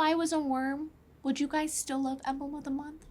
I was a worm, would you guys still love Emblem of the Month?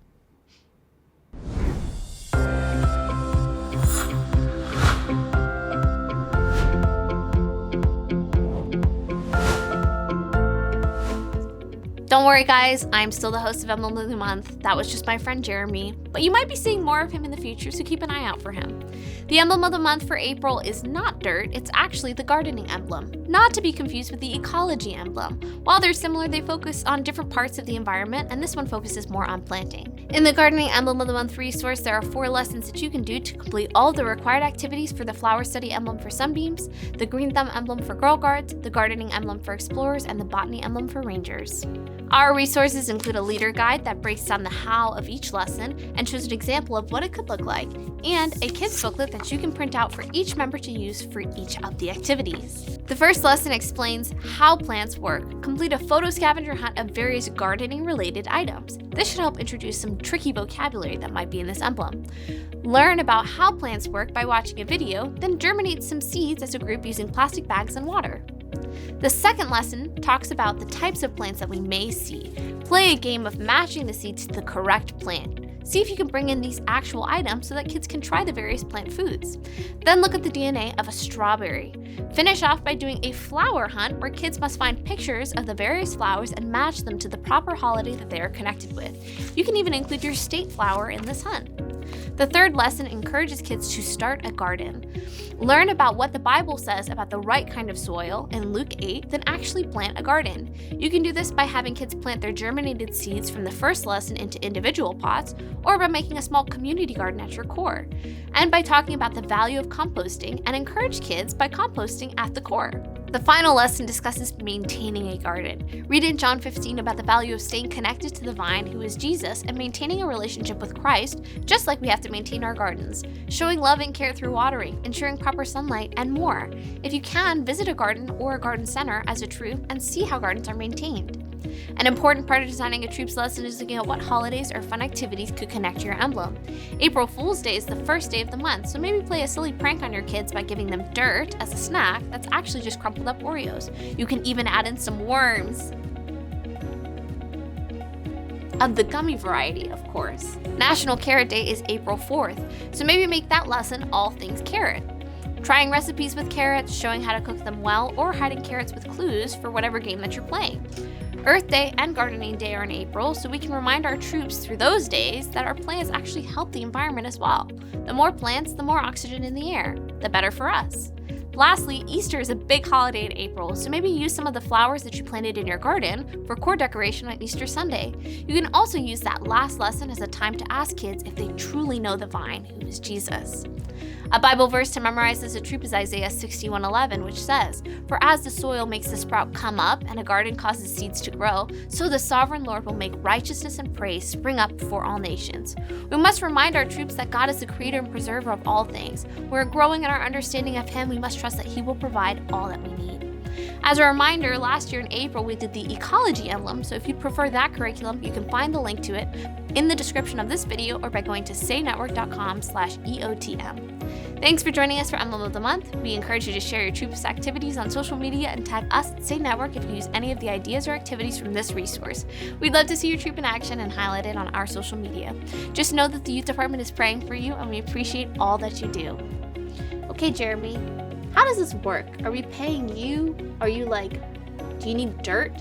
Don't worry guys, I'm still the host of Emblem of the Month. That was just my friend Jeremy, but you might be seeing more of him in the future, so keep an eye out for him. The Emblem of the Month for April is not dirt, it's actually the Gardening Emblem, not to be confused with the Ecology Emblem. While they're similar, they focus on different parts of the environment, and this one focuses more on planting. In the Gardening Emblem of the Month resource, there are 4 lessons that you can do to complete all of the required activities for the Flower Study Emblem for Sunbeams, the Green Thumb Emblem for Girl Guards, the Gardening Emblem for Explorers, and the Botany Emblem for Rangers. Our resources include a leader guide that breaks down the how of each lesson and shows an example of what it could look like, and a kids booklet that you can print out for each member to use for each of the activities. The first lesson explains how plants work. Complete a photo scavenger hunt of various gardening related items. This should help introduce some tricky vocabulary that might be in this emblem. Learn about how plants work by watching a video, then germinate some seeds as a group using plastic bags and water. The second lesson talks about the types of plants that we may see. Play a game of matching the seeds to the correct plant. See if you can bring in these actual items so that kids can try the various plant foods. Then look at the DNA of a strawberry. Finish off by doing a flower hunt where kids must find pictures of the various flowers and match them to the proper holiday that they are connected with. You can even include your state flower in this hunt. The third lesson encourages kids to start a garden. Learn about what the Bible says about the right kind of soil in Luke 8, then actually plant a garden. You can do this by having kids plant their germinated seeds from the first lesson into individual pots, or by making a small community garden at your core. And by talking about the value of composting and encourage kids by composting at the core. The final lesson discusses maintaining a garden. Read in John 15 about the value of staying connected to the vine, who is Jesus, and maintaining a relationship with Christ, just like we have to maintain our gardens. Showing love and care through watering, ensuring proper sunlight, and more. If you can, visit a garden or a garden center as a troop and see how gardens are maintained. An important part of designing a troop's lesson is looking at what holidays or fun activities could connect to your emblem. April Fool's Day is the first day of the month, so maybe play a silly prank on your kids by giving them dirt as a snack that's actually just crumpled up Oreos. You can even add in some worms. Of the gummy variety, of course. National Carrot Day is April 4th, so maybe make that lesson all things carrot. Trying recipes with carrots, showing how to cook them well, or hiding carrots with clues for whatever game that you're playing. Earth Day and Gardening Day are in April, so we can remind our troops through those days that our plants actually help the environment as well. The more plants, the more oxygen in the air, the better for us. Lastly, Easter is a big holiday in April, so maybe use some of the flowers that you planted in your garden for core decoration on Easter Sunday. You can also use that last lesson as a time to ask kids if they truly know the vine, who is Jesus. A Bible verse to memorize as a troop is Isaiah 61:11, which says, "For as the soil makes the sprout come up and a garden causes seeds to grow, so the sovereign Lord will make righteousness and praise spring up before all nations." We must remind our troops that God is the creator and preserver of all things. We're growing in our understanding of Him. We must trust that He will provide all that we need. As a reminder, last year in April we did the Ecology Emblem, so if you prefer that curriculum, you can find the link to it in the description of this video or by going to saynetwork.com/EOTM. Thanks for joining us for Emblem of the Month. We encourage you to share your troop's activities on social media and tag us at Say Network if you use any of the ideas or activities from this resource. We'd love to see your troop in action and highlight it on our social media. Just know that the youth department is praying for you and we appreciate all that you do. Okay, Jeremy, how does this work? Are we paying you? Are you like, do you need dirt?